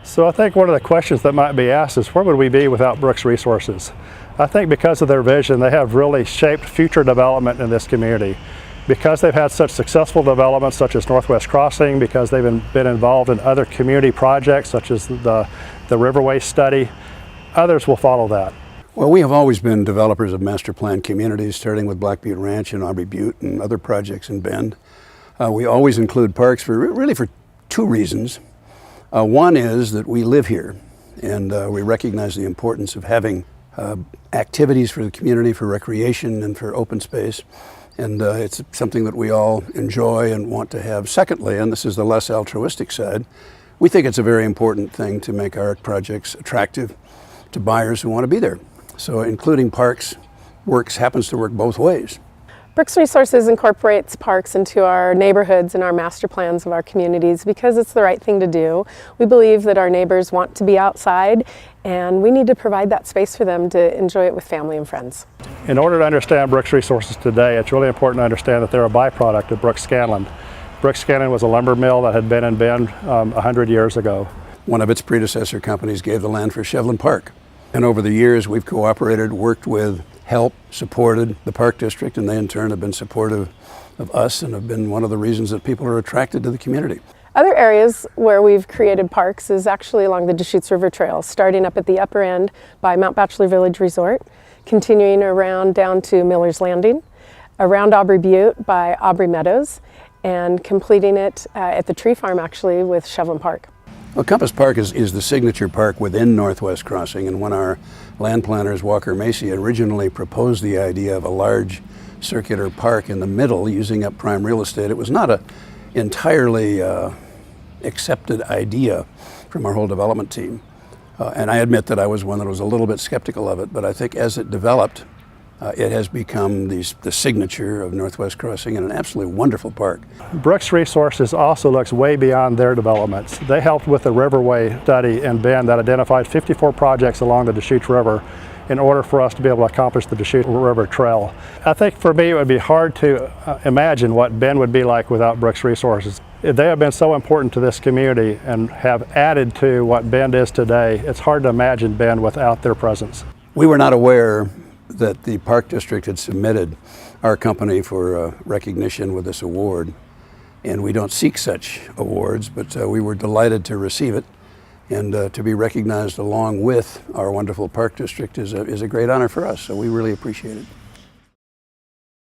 So I think one of the questions that might be asked is, where would we be without Brooks Resources? I think because of their vision, they have really shaped future development in this community. Because they've had such successful developments such as Northwest Crossing, because they've been involved in other community projects such as the Riverway study, others will follow that. Well, we have always been developers of master plan communities, starting with Black Butte Ranch and Aubrey Butte and other projects in Bend. We always include parks really for two reasons. One is that we live here, and we recognize the importance of having activities for the community, for recreation and for open space. And it's something that we all enjoy and want to have. Secondly, and this is the less altruistic side, we think it's a very important thing to make our projects attractive to buyers who want to be there. So including parks happens to work both ways. Brooks Resources incorporates parks into our neighborhoods and our master plans of our communities because it's the right thing to do. We believe that our neighbors want to be outside, and we need to provide that space for them to enjoy it with family and friends. In order to understand Brooks Resources today, it's really important to understand that they're a byproduct of Brooks Scanlon. Brooks Scanlon was a lumber mill that had been in Bend 100 years ago. One of its predecessor companies gave the land for Shevlin Park. And over the years, we've cooperated, worked with, helped, supported the Park District, and they in turn have been supportive of us and have been one of the reasons that people are attracted to the community. Other areas where we've created parks is actually along the Deschutes River Trail, starting up at the upper end by Mount Bachelor Village Resort, continuing around down to Miller's Landing, around Aubrey Butte by Aubrey Meadows, and completing it at the Tree Farm actually with Shevlin Park. Well, Compass Park is the signature park within Northwest Crossing, and when our land planners, Walker Macy, originally proposed the idea of a large circular park in the middle using up prime real estate, it was not an entirely accepted idea from our whole development team. And I admit that I was one that was a little bit skeptical of it, but I think as it developed, it has become the signature of Northwest Crossing and an absolutely wonderful park. Brooks Resources also looks way beyond their developments. They helped with the Riverway study in Bend that identified 54 projects along the Deschutes River in order for us to be able to accomplish the Deschutes River Trail. I think for me it would be hard to imagine what Bend would be like without Brooks Resources. They have been so important to this community and have added to what Bend is today. It's hard to imagine Bend without their presence. We were not aware that the Park District had submitted our company for recognition with this award. And we don't seek such awards, but we were delighted to receive it. And to be recognized along with our wonderful Park District is a great honor for us, so we really appreciate it.